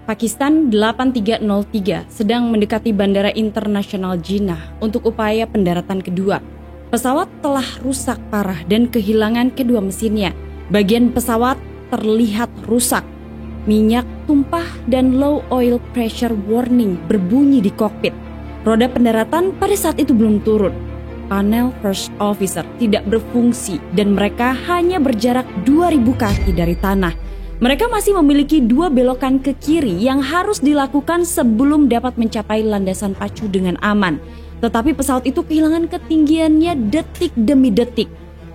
Pakistan 8303 sedang mendekati Bandara Internasional Jinnah untuk upaya pendaratan kedua. Pesawat telah rusak parah dan kehilangan kedua mesinnya. Bagian pesawat terlihat rusak. Minyak tumpah dan low oil pressure warning berbunyi di kokpit. Roda pendaratan pada saat itu belum turun. Panel first officer tidak berfungsi dan mereka hanya berjarak 2000 kaki dari tanah. Mereka masih memiliki 2 belokan ke kiri yang harus dilakukan sebelum dapat mencapai landasan pacu dengan aman. Tetapi pesawat itu kehilangan ketinggiannya detik demi detik.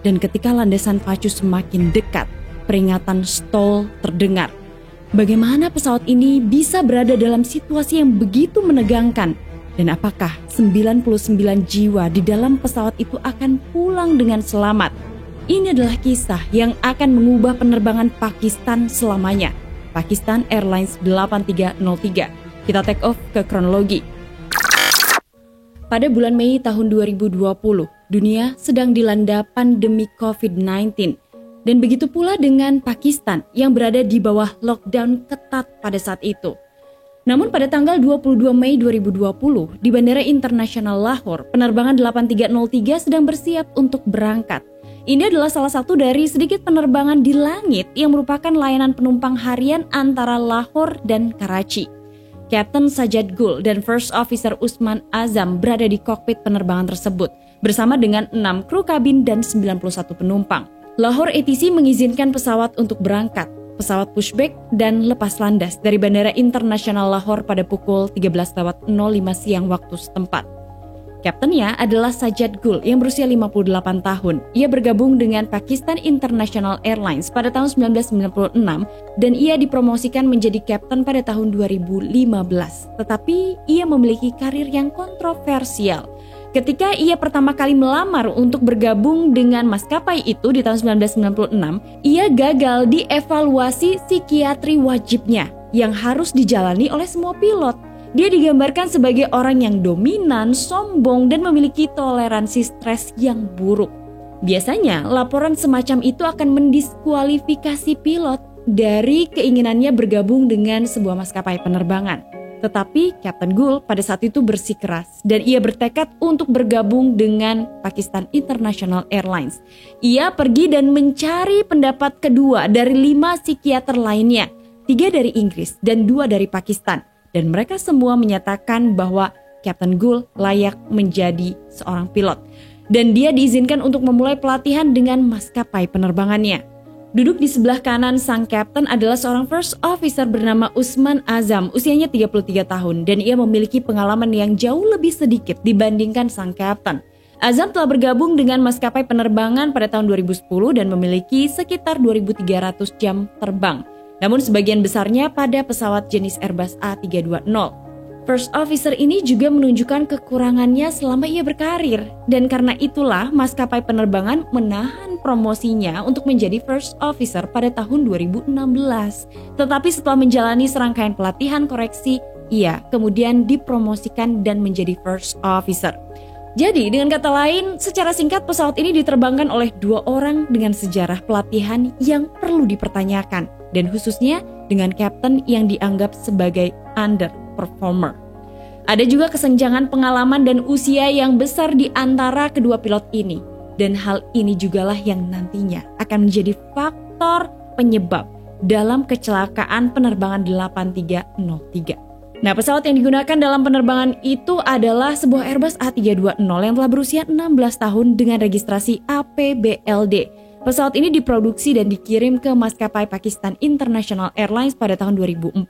Dan ketika landasan pacu semakin dekat, peringatan stall terdengar. Bagaimana pesawat ini bisa berada dalam situasi yang begitu menegangkan? Dan apakah 99 jiwa di dalam pesawat itu akan pulang dengan selamat? Ini adalah kisah yang akan mengubah penerbangan Pakistan selamanya. Pakistan Airlines 8303. Kita take off ke kronologi. Pada bulan Mei tahun 2020, dunia sedang dilanda pandemi COVID-19. Dan begitu pula dengan Pakistan yang berada di bawah lockdown ketat pada saat itu. Namun pada tanggal 22 Mei 2020, di Bandara Internasional Lahore, penerbangan 8303 sedang bersiap untuk berangkat. Ini adalah salah satu dari sedikit penerbangan di langit yang merupakan layanan penumpang harian antara Lahore dan Karachi. Kapten Sajjad Gul dan First Officer Usman Azam berada di kokpit penerbangan tersebut bersama dengan 6 kru kabin dan 91 penumpang. Lahore ATC mengizinkan pesawat untuk berangkat. Pesawat pushback dan lepas landas dari Bandara Internasional Lahore pada pukul 13.05 siang waktu setempat. Kaptennya adalah Sajjad Gul yang berusia 58 tahun. Ia bergabung dengan Pakistan International Airlines pada tahun 1996 dan ia dipromosikan menjadi kapten pada tahun 2015. Tetapi ia memiliki karir yang kontroversial. Ketika ia pertama kali melamar untuk bergabung dengan maskapai itu di tahun 1996, ia gagal di evaluasi psikiatri wajibnya yang harus dijalani oleh semua pilot. Dia digambarkan sebagai orang yang dominan, sombong, dan memiliki toleransi stres yang buruk. Biasanya, laporan semacam itu akan mendiskualifikasi pilot dari keinginannya bergabung dengan sebuah maskapai penerbangan. Tetapi Kapten Gul pada saat itu bersikeras dan ia bertekad untuk bergabung dengan Pakistan International Airlines. Ia pergi dan mencari pendapat kedua dari 5 psikiater lainnya, 3 dari Inggris dan 2 dari Pakistan. Dan mereka semua menyatakan bahwa Kapten Gul layak menjadi seorang pilot. Dan dia diizinkan untuk memulai pelatihan dengan maskapai penerbangannya. Duduk di sebelah kanan sang kapten adalah seorang first officer bernama Usman Azam, usianya 33 tahun. Dan ia memiliki pengalaman yang jauh lebih sedikit dibandingkan sang kapten. Azam telah bergabung dengan maskapai penerbangan pada tahun 2010 dan memiliki sekitar 2.300 jam terbang. Namun sebagian besarnya pada pesawat jenis Airbus A320. First officer ini juga menunjukkan kekurangannya selama ia berkarir. Dan karena itulah maskapai penerbangan menahan promosinya untuk menjadi first officer pada tahun 2016. Tetapi setelah menjalani serangkaian pelatihan koreksi, ia kemudian dipromosikan dan menjadi first officer. Jadi dengan kata lain, secara singkat pesawat ini diterbangkan oleh 2 orang dengan sejarah pelatihan yang perlu dipertanyakan. Dan khususnya dengan kapten yang dianggap sebagai underperformer. Ada juga kesenjangan pengalaman dan usia yang besar di antara kedua pilot ini. Dan hal ini jugalah yang nantinya akan menjadi faktor penyebab dalam kecelakaan penerbangan 8303. Nah, pesawat yang digunakan dalam penerbangan itu adalah sebuah Airbus A320 yang telah berusia 16 tahun dengan registrasi APBLD. Pesawat ini diproduksi dan dikirim ke maskapai Pakistan International Airlines pada tahun 2004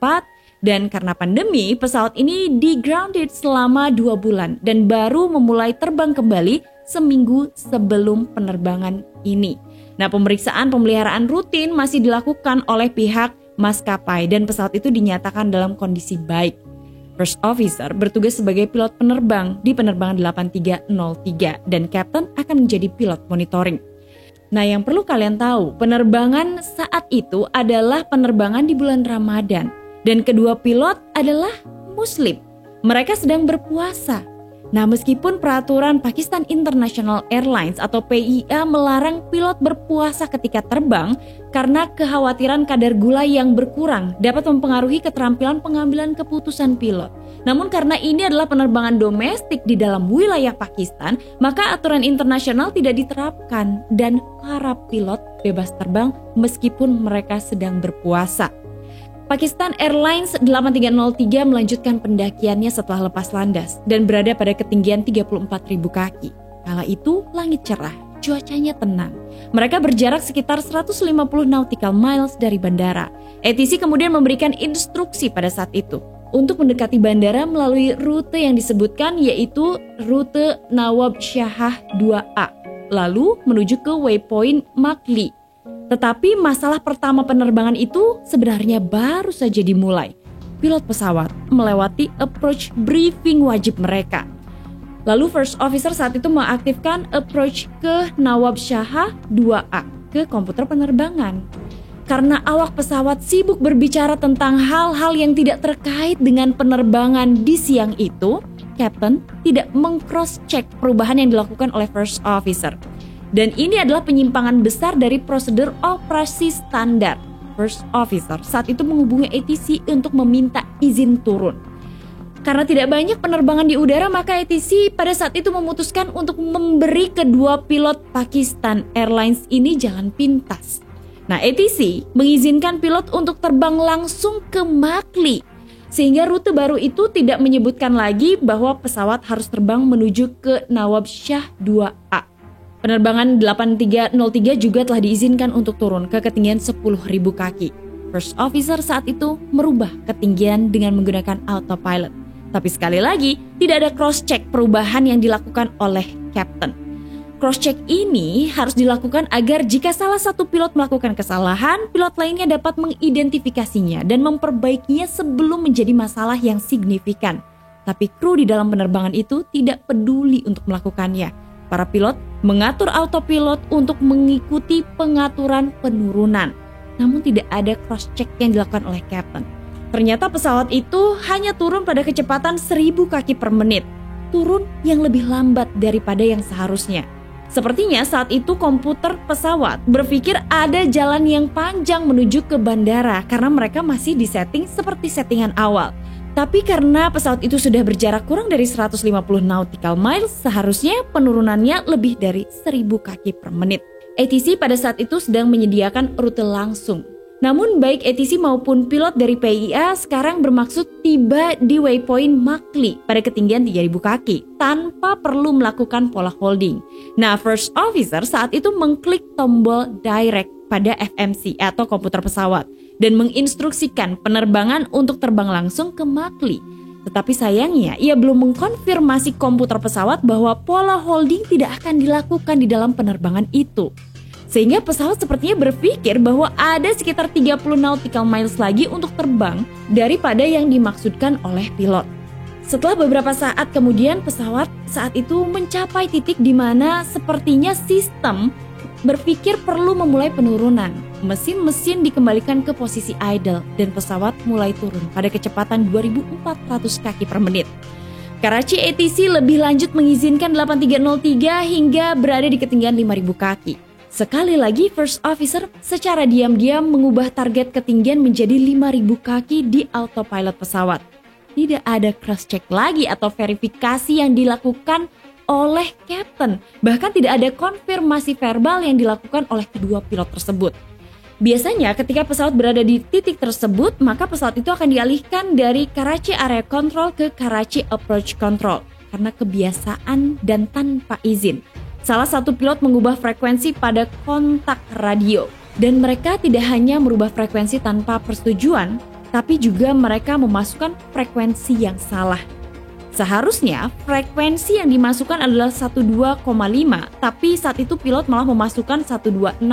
dan karena pandemi, pesawat ini di-grounded selama 2 bulan dan baru memulai terbang kembali seminggu sebelum penerbangan ini. Nah, pemeriksaan pemeliharaan rutin masih dilakukan oleh pihak maskapai dan pesawat itu dinyatakan dalam kondisi baik. First Officer bertugas sebagai pilot penerbang di penerbangan 8303 dan Kapten akan menjadi pilot monitoring. Nah, yang perlu kalian tahu, penerbangan saat itu adalah penerbangan di bulan Ramadan dan kedua pilot adalah Muslim. Mereka sedang berpuasa. Nah, meskipun peraturan Pakistan International Airlines atau PIA melarang pilot berpuasa ketika terbang karena kekhawatiran kadar gula yang berkurang dapat mempengaruhi keterampilan pengambilan keputusan pilot. Namun karena ini adalah penerbangan domestik di dalam wilayah Pakistan, maka aturan internasional tidak diterapkan dan para pilot bebas terbang meskipun mereka sedang berpuasa. Pakistan Airlines 8303 melanjutkan pendakiannya setelah lepas landas dan berada pada ketinggian 34.000 kaki. Kala itu langit cerah, cuacanya tenang. Mereka berjarak sekitar 150 nautical miles dari bandara. ATC kemudian memberikan instruksi pada saat itu untuk mendekati bandara melalui rute yang disebutkan, yaitu rute Nawab Shah 2A, lalu menuju ke waypoint Makli. Tetapi masalah pertama penerbangan itu sebenarnya baru saja dimulai. Pilot pesawat melewati approach briefing wajib mereka. Lalu first officer saat itu mengaktifkan approach ke Nawab Shah 2A ke komputer penerbangan. Karena awak pesawat sibuk berbicara tentang hal-hal yang tidak terkait dengan penerbangan di siang itu, Captain tidak meng-cross-check perubahan yang dilakukan oleh first officer. Dan ini adalah penyimpangan besar dari prosedur operasi standar. First officer saat itu menghubungi ATC untuk meminta izin turun. Karena tidak banyak penerbangan di udara, maka ATC pada saat itu memutuskan untuk memberi kedua pilot Pakistan Airlines ini jalan pintas. Nah, ATC mengizinkan pilot untuk terbang langsung ke Makli, sehingga rute baru itu tidak menyebutkan lagi bahwa pesawat harus terbang menuju ke Nawab Shah 2A. Penerbangan 8303 juga telah diizinkan untuk turun ke ketinggian 10.000 kaki. First officer saat itu merubah ketinggian dengan menggunakan autopilot. Tapi sekali lagi, tidak ada cross-check perubahan yang dilakukan oleh Captain. Cross-check ini harus dilakukan agar jika salah satu pilot melakukan kesalahan, pilot lainnya dapat mengidentifikasinya dan memperbaikinya sebelum menjadi masalah yang signifikan. Tapi kru di dalam penerbangan itu tidak peduli untuk melakukannya. Para pilot mengatur autopilot untuk mengikuti pengaturan penurunan. Namun tidak ada cross-check yang dilakukan oleh Captain. Ternyata pesawat itu hanya turun pada kecepatan 1.000 kaki per menit. Turun yang lebih lambat daripada yang seharusnya. Sepertinya saat itu komputer pesawat berpikir ada jalan yang panjang menuju ke bandara karena mereka masih disetting seperti settingan awal. Tapi karena pesawat itu sudah berjarak kurang dari 150 nautical miles, seharusnya penurunannya lebih dari 1.000 kaki per menit. ATC pada saat itu sedang menyediakan rute langsung. Namun baik ATC maupun pilot dari PIA sekarang bermaksud tiba di waypoint Makli pada ketinggian 3.000 kaki tanpa perlu melakukan pola holding. Nah, first officer saat itu mengklik tombol direct pada FMC atau komputer pesawat dan menginstruksikan penerbangan untuk terbang langsung ke Makli. Tetapi sayangnya ia belum mengkonfirmasi komputer pesawat bahwa pola holding tidak akan dilakukan di dalam penerbangan itu. Sehingga pesawat sepertinya berpikir bahwa ada sekitar 30 nautical miles lagi untuk terbang daripada yang dimaksudkan oleh pilot. Setelah beberapa saat kemudian pesawat saat itu mencapai titik di mana sepertinya sistem berpikir perlu memulai penurunan. Mesin-mesin dikembalikan ke posisi idle dan pesawat mulai turun pada kecepatan 2.400 kaki per menit. Karachi ATC lebih lanjut mengizinkan 8303 hingga berada di ketinggian 5.000 kaki. Sekali lagi first officer secara diam-diam mengubah target ketinggian menjadi 5.000 kaki di autopilot pesawat. Tidak ada cross-check lagi atau verifikasi yang dilakukan oleh Captain. Bahkan tidak ada konfirmasi verbal yang dilakukan oleh kedua pilot tersebut. Biasanya ketika pesawat berada di titik tersebut, maka pesawat itu akan dialihkan dari Karachi Area Control ke Karachi Approach Control karena kebiasaan dan tanpa izin. Salah satu pilot mengubah frekuensi pada kontak radio dan mereka tidak hanya merubah frekuensi tanpa persetujuan, tapi juga mereka memasukkan frekuensi yang salah. Seharusnya frekuensi yang dimasukkan adalah 12,5, tapi saat itu pilot malah memasukkan 126,5.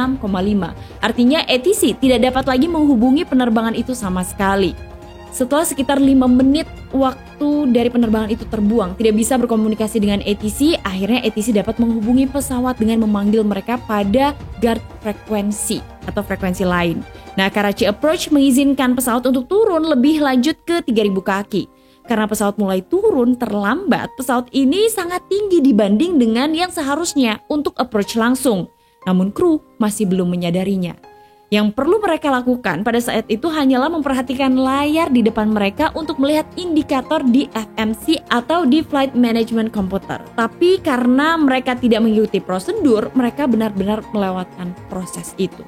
Artinya ATC tidak dapat lagi menghubungi penerbangan itu sama sekali. Setelah sekitar 5 menit waktu dari penerbangan itu terbuang, tidak bisa berkomunikasi dengan ATC, akhirnya ATC dapat menghubungi pesawat dengan memanggil mereka pada guard frekuensi atau frekuensi lain. Nah, Karachi Approach mengizinkan pesawat untuk turun lebih lanjut ke 3.000 kaki. karena pesawat mulai turun terlambat, pesawat ini sangat tinggi dibanding dengan yang seharusnya untuk approach langsung. Namun kru masih belum menyadarinya. Yang perlu mereka lakukan pada saat itu hanyalah memperhatikan layar di depan mereka untuk melihat indikator di FMC atau di Flight Management Computer. Tapi karena mereka tidak mengikuti prosedur, mereka benar-benar melewatkan proses itu.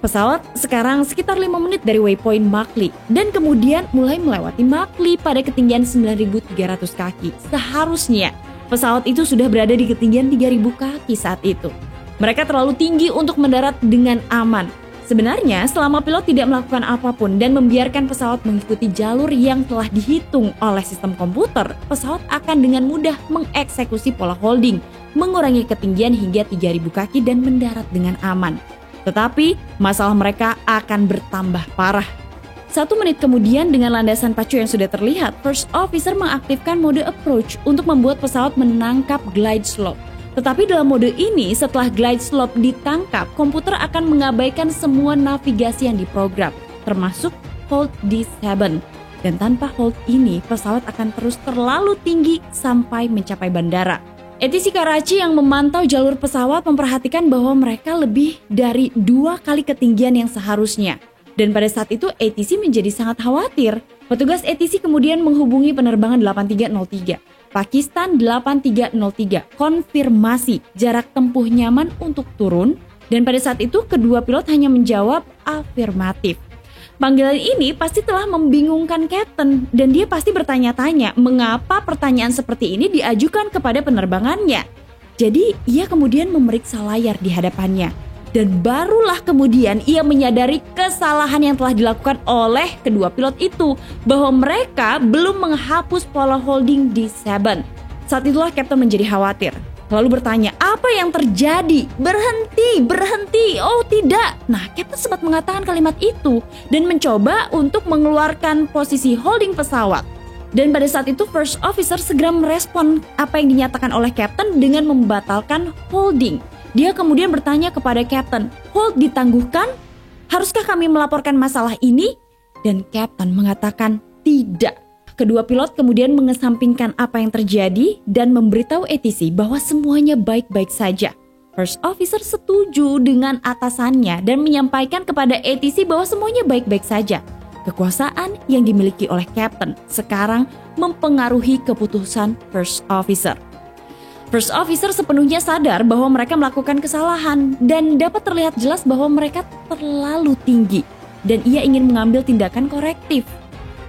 Pesawat sekarang sekitar 5 menit dari waypoint Mach-Lee dan kemudian mulai melewati Mach-Lee pada ketinggian 9.300 kaki. Seharusnya pesawat itu sudah berada di ketinggian 3.000 kaki saat itu. Mereka terlalu tinggi untuk mendarat dengan aman. Sebenarnya selama pilot tidak melakukan apapun dan membiarkan pesawat mengikuti jalur yang telah dihitung oleh sistem komputer, pesawat akan dengan mudah mengeksekusi pola holding, mengurangi ketinggian hingga 3.000 kaki dan mendarat dengan aman. Tetapi masalah mereka akan bertambah parah. 1 menit kemudian dengan landasan pacu yang sudah terlihat, First Officer mengaktifkan mode approach untuk membuat pesawat menangkap glide slope. Tetapi dalam mode ini, setelah glide slope ditangkap, komputer akan mengabaikan semua navigasi yang diprogram, termasuk hold D7. Dan tanpa hold ini, pesawat akan terus terlalu tinggi sampai mencapai bandara. ATC Karachi yang memantau jalur pesawat memperhatikan bahwa mereka lebih dari 2 kali ketinggian yang seharusnya. Dan pada saat itu ATC menjadi sangat khawatir. Petugas ATC kemudian menghubungi penerbangan 8303. Pakistan 8303 konfirmasi jarak tempuh nyaman untuk turun dan pada saat itu kedua pilot hanya menjawab afirmatif. Panggilan ini pasti telah membingungkan Kapten dan dia pasti bertanya-tanya mengapa pertanyaan seperti ini diajukan kepada penerbangannya. Jadi ia kemudian memeriksa layar di hadapannya dan barulah kemudian ia menyadari kesalahan yang telah dilakukan oleh kedua pilot itu bahwa mereka belum menghapus pola holding D7. Saat itulah Kapten menjadi khawatir. Lalu bertanya, apa yang terjadi? Berhenti. Oh tidak. Nah, Kapten sempat mengatakan kalimat itu dan mencoba untuk mengeluarkan posisi holding pesawat. Dan pada saat itu First Officer segera merespon apa yang dinyatakan oleh Kapten dengan membatalkan holding. Dia kemudian bertanya kepada Kapten, hold ditangguhkan? Haruskah kami melaporkan masalah ini? Dan Kapten mengatakan tidak. Kedua pilot kemudian mengesampingkan apa yang terjadi dan memberitahu ATC bahwa semuanya baik-baik saja. First Officer setuju dengan atasannya dan menyampaikan kepada ATC bahwa semuanya baik-baik saja. Kekuasaan yang dimiliki oleh Kapten sekarang mempengaruhi keputusan First Officer. First Officer sepenuhnya sadar bahwa mereka melakukan kesalahan dan dapat terlihat jelas bahwa mereka terlalu tinggi dan ia ingin mengambil tindakan korektif.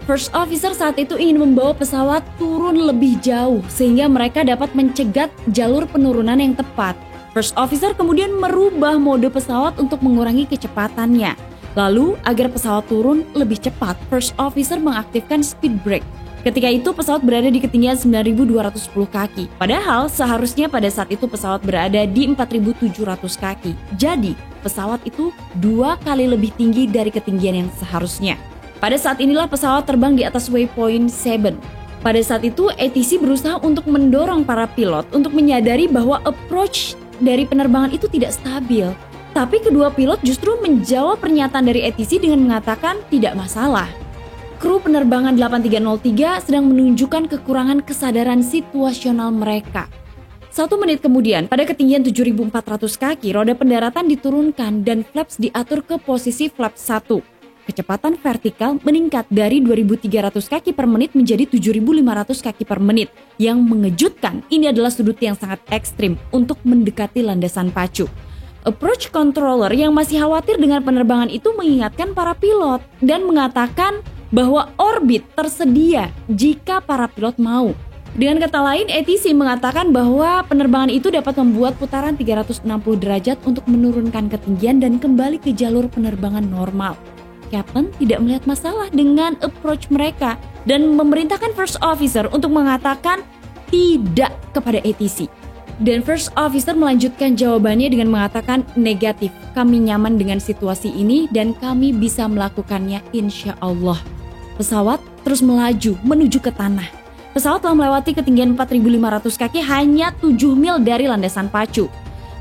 First Officer saat itu ingin membawa pesawat turun lebih jauh sehingga mereka dapat mencegat jalur penurunan yang tepat. First Officer kemudian merubah mode pesawat untuk mengurangi kecepatannya. Lalu agar pesawat turun lebih cepat, First Officer mengaktifkan speed brake. Ketika itu pesawat berada di ketinggian 9.210 kaki. Padahal seharusnya pada saat itu pesawat berada di 4.700 kaki. Jadi pesawat itu 2 kali lebih tinggi dari ketinggian yang seharusnya. Pada saat inilah pesawat terbang di atas waypoint 7. Pada saat itu ATC berusaha untuk mendorong para pilot untuk menyadari bahwa approach dari penerbangan itu tidak stabil. Tapi kedua pilot justru menjawab pernyataan dari ATC dengan mengatakan tidak masalah. Kru penerbangan 8303 sedang menunjukkan kekurangan kesadaran situasional mereka. 1 menit kemudian, pada ketinggian 7.400 kaki, roda pendaratan diturunkan dan flaps diatur ke posisi flap 1. Kecepatan vertikal meningkat dari 2.300 kaki per menit menjadi 7.500 kaki per menit. Yang mengejutkan, ini adalah sudut yang sangat ekstrim untuk mendekati landasan pacu. Approach controller yang masih khawatir dengan penerbangan itu mengingatkan para pilot dan mengatakan bahwa orbit tersedia jika para pilot mau. Dengan kata lain, ATC mengatakan bahwa penerbangan itu dapat membuat putaran 360 derajat untuk menurunkan ketinggian dan kembali ke jalur penerbangan normal. Kapten tidak melihat masalah dengan approach mereka dan memerintahkan First Officer untuk mengatakan tidak kepada ATC. Dan First Officer melanjutkan jawabannya dengan mengatakan negatif. Kami nyaman dengan situasi ini dan kami bisa melakukannya insya Allah. Pesawat terus melaju menuju ke tanah. Pesawat telah melewati ketinggian 4.500 kaki hanya 7 mil dari landasan pacu.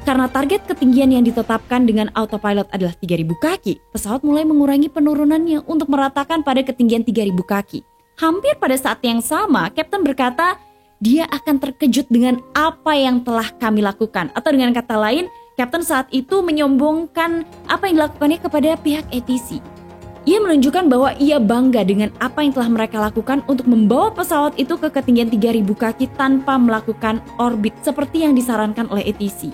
Karena target ketinggian yang ditetapkan dengan autopilot adalah 3.000 kaki, pesawat mulai mengurangi penurunannya untuk meratakan pada ketinggian 3.000 kaki. Hampir pada saat yang sama, Kapten berkata dia akan terkejut dengan apa yang telah kami lakukan. Atau dengan kata lain, Kapten saat itu menyombongkan apa yang dilakukannya kepada pihak ATC. Ia menunjukkan bahwa ia bangga dengan apa yang telah mereka lakukan untuk membawa pesawat itu ke ketinggian 3.000 kaki tanpa melakukan orbit seperti yang disarankan oleh ATC.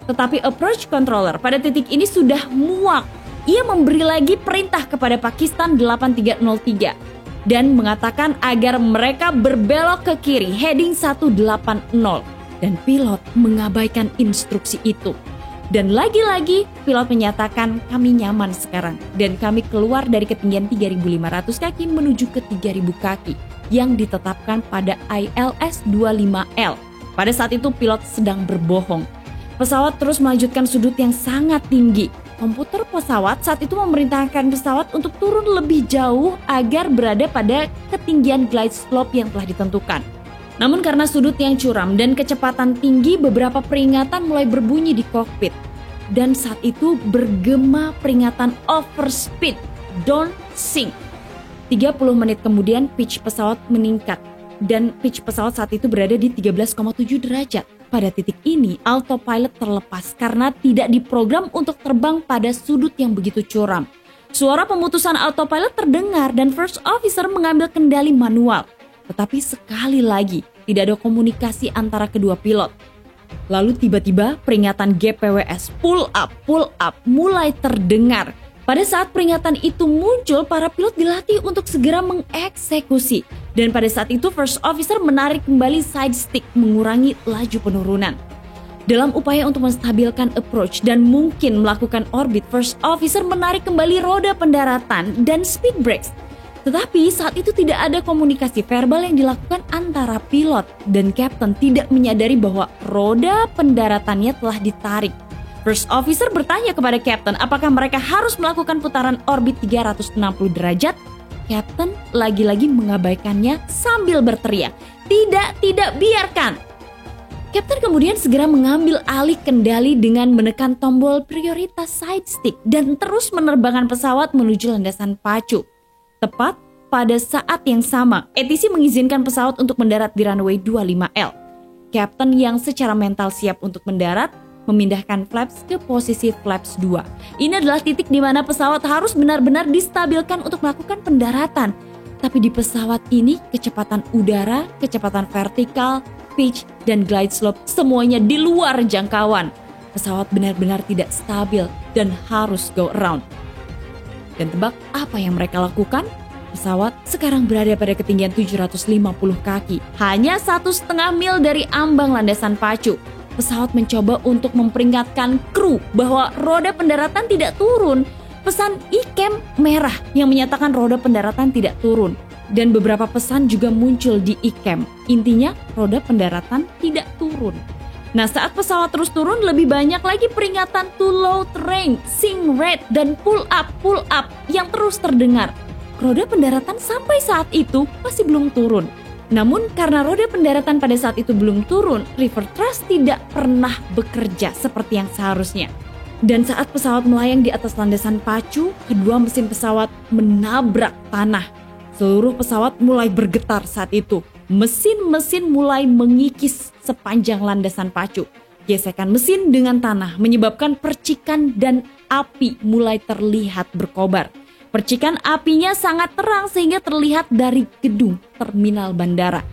Tetapi approach controller pada titik ini sudah muak. Ia memberi lagi perintah kepada Pakistan 8303 dan mengatakan agar mereka berbelok ke kiri heading 180 dan pilot mengabaikan instruksi itu. Dan lagi-lagi pilot menyatakan kami nyaman sekarang dan kami keluar dari ketinggian 3.500 kaki menuju ke 3.000 kaki yang ditetapkan pada ILS 25L. Pada saat itu pilot sedang berbohong. Pesawat terus melanjutkan sudut yang sangat tinggi. Komputer pesawat saat itu memerintahkan pesawat untuk turun lebih jauh agar berada pada ketinggian glide slope yang telah ditentukan. Namun karena sudut yang curam dan kecepatan tinggi, beberapa peringatan mulai berbunyi di kokpit. Dan saat itu bergema peringatan overspeed, don't sink. 30 menit kemudian pitch pesawat meningkat. Dan pitch pesawat saat itu berada di 13,7 derajat. Pada titik ini, autopilot terlepas karena tidak diprogram untuk terbang pada sudut yang begitu curam. Suara pemutusan autopilot terdengar dan first officer mengambil kendali manual. Tetapi sekali lagi, tidak ada komunikasi antara kedua pilot. Lalu tiba-tiba peringatan GPWS pull up mulai terdengar. Pada saat peringatan itu muncul, para pilot dilatih untuk segera mengeksekusi. Dan pada saat itu first officer menarik kembali side stick mengurangi laju penurunan. Dalam upaya untuk menstabilkan approach dan mungkin melakukan orbit, first officer menarik kembali roda pendaratan dan speed brakes. Tetapi saat itu tidak ada komunikasi verbal yang dilakukan antara pilot dan kapten tidak menyadari bahwa roda pendaratannya telah ditarik. First officer bertanya kepada kapten apakah mereka harus melakukan putaran orbit 360 derajat. Kapten lagi-lagi mengabaikannya sambil berteriak, tidak, biarkan. Kapten kemudian segera mengambil alih kendali dengan menekan tombol prioritas side stick dan terus menerbangkan pesawat menuju landasan pacu. Tepat pada saat yang sama, ATC mengizinkan pesawat untuk mendarat di runway 25L. Kapten yang secara mental siap untuk mendarat, memindahkan flaps ke posisi flaps 2. Ini adalah titik di mana pesawat harus benar-benar distabilkan untuk melakukan pendaratan. Tapi di pesawat ini, kecepatan udara, kecepatan vertikal, pitch, dan glide slope semuanya di luar jangkauan. Pesawat benar-benar tidak stabil dan harus go around. Dan tebak apa yang mereka lakukan? Pesawat sekarang berada pada ketinggian 750 kaki, hanya 1,5 mil dari ambang landasan pacu. Pesawat mencoba untuk memperingatkan kru bahwa roda pendaratan tidak turun. Pesan ICAM merah yang menyatakan roda pendaratan tidak turun. Dan beberapa pesan juga muncul di ICAM. Intinya roda pendaratan tidak turun. Nah, saat pesawat terus turun, lebih banyak lagi peringatan to low terrain, sink rate, dan pull up yang terus terdengar. Roda pendaratan sampai saat itu masih belum turun. Namun karena roda pendaratan pada saat itu belum turun, river thrust tidak pernah bekerja seperti yang seharusnya. Dan saat pesawat melayang di atas landasan pacu, kedua mesin pesawat menabrak tanah. Seluruh pesawat mulai bergetar saat itu. Mesin-mesin mulai mengikis sepanjang landasan pacu. Gesekan mesin dengan tanah menyebabkan percikan dan api mulai terlihat berkobar. Percikan apinya sangat terang sehingga terlihat dari gedung terminal bandara.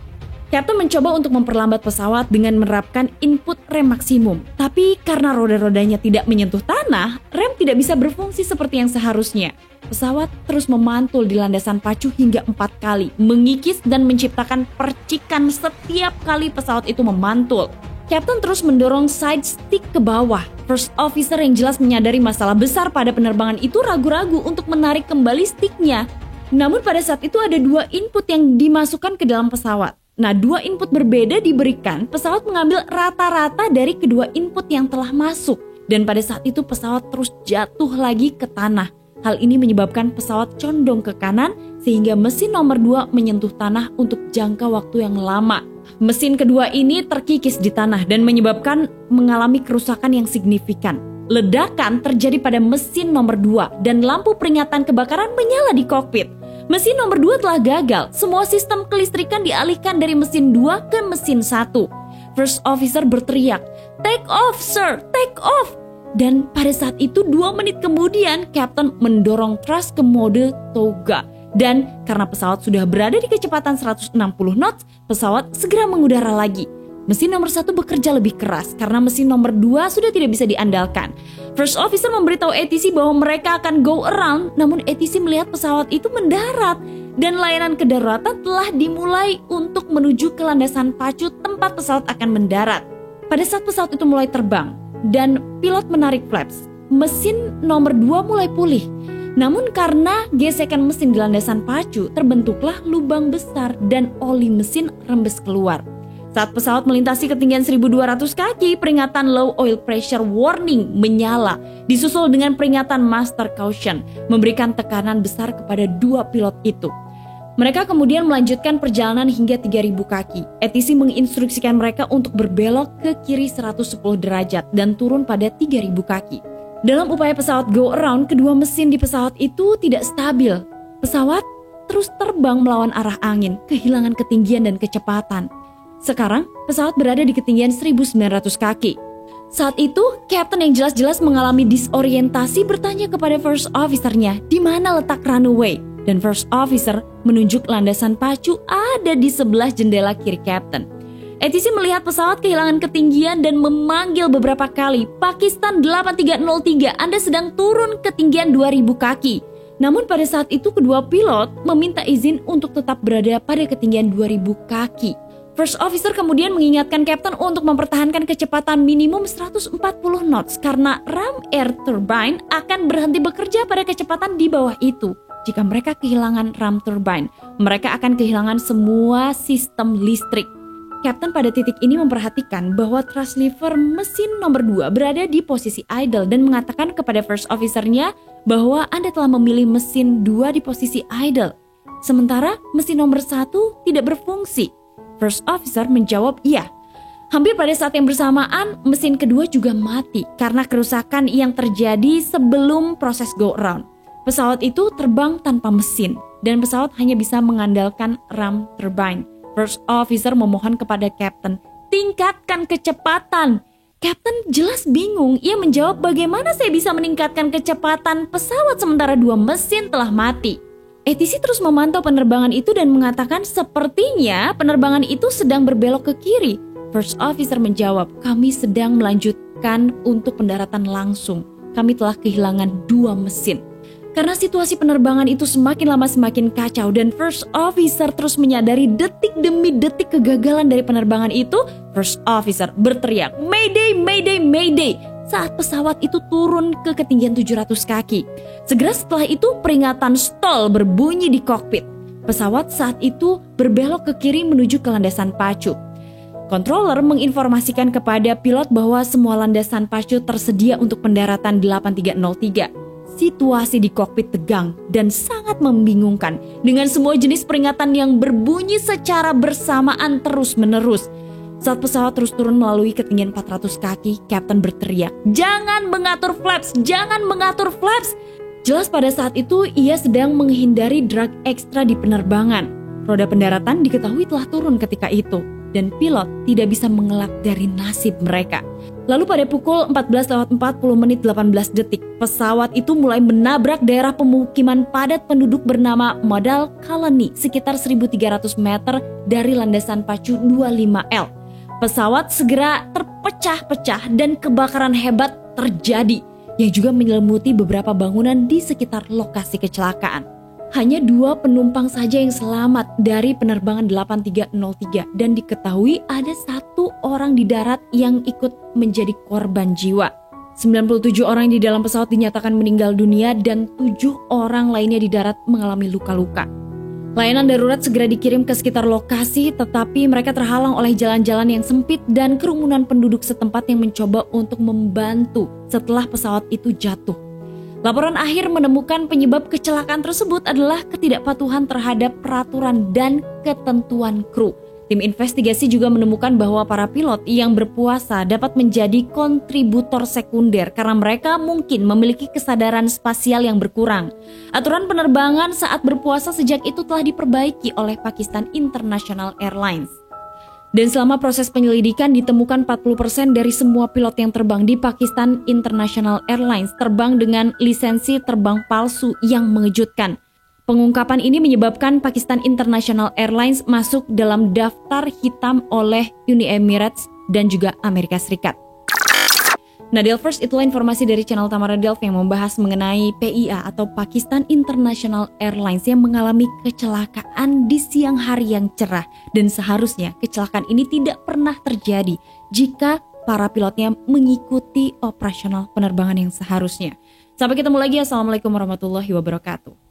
Kapten mencoba untuk memperlambat pesawat dengan menerapkan input rem maksimum. Tapi karena roda-rodanya tidak menyentuh tanah, rem tidak bisa berfungsi seperti yang seharusnya. Pesawat terus memantul di landasan pacu hingga 4 kali, mengikis dan menciptakan percikan setiap kali pesawat itu memantul. Kapten terus mendorong side stick ke bawah. First officer yang jelas menyadari masalah besar pada penerbangan itu ragu-ragu untuk menarik kembali sticknya. Namun pada saat itu ada 2 input yang dimasukkan ke dalam pesawat. Nah, 2 input berbeda diberikan, pesawat mengambil rata-rata dari kedua input yang telah masuk. Dan pada saat itu pesawat terus jatuh lagi ke tanah. Hal ini menyebabkan pesawat condong ke kanan sehingga mesin nomor 2 menyentuh tanah untuk jangka waktu yang lama. Mesin kedua ini terkikis di tanah dan menyebabkan mengalami kerusakan yang signifikan. Ledakan terjadi pada mesin nomor 2 dan lampu peringatan kebakaran menyala di kokpit. Mesin nomor 2 telah gagal. Semua sistem kelistrikan dialihkan dari mesin 2 ke mesin 1. First officer berteriak, "Take off, sir! Take off!" Dan pada saat itu 2 menit kemudian, Captain mendorong thrust ke mode toga. Dan karena pesawat sudah berada di kecepatan 160 knots, pesawat segera mengudara lagi. Mesin nomor 1 bekerja lebih keras karena mesin nomor 2 sudah tidak bisa diandalkan. First officer memberitahu ATC bahwa mereka akan go around, namun ATC melihat pesawat itu mendarat dan layanan kedaruratan telah dimulai untuk menuju ke landasan pacu tempat pesawat akan mendarat. Pada saat pesawat itu mulai terbang dan pilot menarik flaps, mesin nomor 2 mulai pulih. Namun karena gesekan mesin di landasan pacu, terbentuklah lubang besar dan oli mesin rembes keluar. Saat pesawat melintasi ketinggian 1.200 kaki, peringatan low oil pressure warning menyala, disusul dengan peringatan master caution, memberikan tekanan besar kepada 2 pilot itu. Mereka kemudian melanjutkan perjalanan hingga 3.000 kaki. ATC menginstruksikan mereka untuk berbelok ke kiri 110 derajat dan turun pada 3.000 kaki. Dalam upaya pesawat go around, kedua mesin di pesawat itu tidak stabil. Pesawat terus terbang melawan arah angin, kehilangan ketinggian dan kecepatan. Sekarang, pesawat berada di ketinggian 1.900 kaki. Saat itu, Captain yang jelas-jelas mengalami disorientasi bertanya kepada First Officer-nya, di mana letak runway? Dan First Officer menunjuk landasan pacu ada di sebelah jendela kiri Captain. ATC melihat pesawat kehilangan ketinggian dan memanggil beberapa kali, "Pakistan 8303, Anda sedang turun ketinggian 2.000 kaki." Namun pada saat itu kedua pilot meminta izin untuk tetap berada pada ketinggian 2.000 kaki. First Officer kemudian mengingatkan Captain untuk mempertahankan kecepatan minimum 140 knots karena ram air turbine akan berhenti bekerja pada kecepatan di bawah itu. Jika mereka kehilangan ram turbine, mereka akan kehilangan semua sistem listrik. Captain pada titik ini memperhatikan bahwa thrust lever mesin nomor 2 berada di posisi idle dan mengatakan kepada First Officer-nya bahwa Anda telah memilih mesin 2 di posisi idle. Sementara mesin nomor 1 tidak berfungsi. First Officer menjawab iya. Hampir pada saat yang bersamaan, mesin kedua juga mati karena kerusakan yang terjadi sebelum proses go around. Pesawat itu terbang tanpa mesin dan pesawat hanya bisa mengandalkan ram turbine. First Officer memohon kepada Captain, "Tingkatkan kecepatan." Captain jelas bingung. Ia menjawab, "Bagaimana saya bisa meningkatkan kecepatan pesawat sementara 2 mesin telah mati?" ATC terus memantau penerbangan itu dan mengatakan sepertinya penerbangan itu sedang berbelok ke kiri. First Officer menjawab, "Kami sedang melanjutkan untuk pendaratan langsung. Kami telah kehilangan 2 mesin." Karena situasi penerbangan itu semakin lama semakin kacau dan First Officer terus menyadari detik demi detik kegagalan dari penerbangan itu, First Officer berteriak, "Mayday, Mayday, Mayday!" saat pesawat itu turun ke ketinggian 700 kaki. Segera setelah itu peringatan stall berbunyi di kokpit. Pesawat saat itu berbelok ke kiri menuju ke landasan pacu. Controller menginformasikan kepada pilot bahwa semua landasan pacu tersedia untuk pendaratan 8303. Situasi di kokpit tegang dan sangat membingungkan dengan semua jenis peringatan yang berbunyi secara bersamaan terus-menerus. Saat pesawat terus turun melalui ketinggian 400 kaki, Captain berteriak, "Jangan mengatur flaps, jangan mengatur flaps!" Jelas pada saat itu ia sedang menghindari drag ekstra di penerbangan. Roda pendaratan diketahui telah turun ketika itu, dan pilot tidak bisa mengelak dari nasib mereka. Lalu pada pukul 14:40:18 pesawat itu mulai menabrak daerah pemukiman padat penduduk bernama Modal Colony sekitar 1.300 meter dari landasan pacu 25L. Pesawat segera terpecah-pecah dan kebakaran hebat terjadi yang juga menyelimuti beberapa bangunan di sekitar lokasi kecelakaan. Hanya 2 penumpang saja yang selamat dari penerbangan 8303 dan diketahui ada 1 orang di darat yang ikut menjadi korban jiwa. 97 orang di dalam pesawat dinyatakan meninggal dunia dan 7 orang lainnya di darat mengalami luka-luka. Layanan darurat segera dikirim ke sekitar lokasi, tetapi mereka terhalang oleh jalan-jalan yang sempit dan kerumunan penduduk setempat yang mencoba untuk membantu setelah pesawat itu jatuh. Laporan akhir menemukan penyebab kecelakaan tersebut adalah ketidakpatuhan terhadap peraturan dan ketentuan kru. Tim investigasi juga menemukan bahwa para pilot yang berpuasa dapat menjadi kontributor sekunder karena mereka mungkin memiliki kesadaran spasial yang berkurang. Aturan penerbangan saat berpuasa sejak itu telah diperbaiki oleh Pakistan International Airlines. Dan selama proses penyelidikan ditemukan 40% dari semua pilot yang terbang di Pakistan International Airlines terbang dengan lisensi terbang palsu yang mengejutkan. Pengungkapan ini menyebabkan Pakistan International Airlines masuk dalam daftar hitam oleh Uni Emirates dan juga Amerika Serikat. Nah, Delvers, itulah informasi dari channel Tamara Delv yang membahas mengenai PIA atau Pakistan International Airlines yang mengalami kecelakaan di siang hari yang cerah. Dan seharusnya kecelakaan ini tidak pernah terjadi jika para pilotnya mengikuti operasional penerbangan yang seharusnya. Sampai ketemu lagi. Assalamualaikum warahmatullahi wabarakatuh.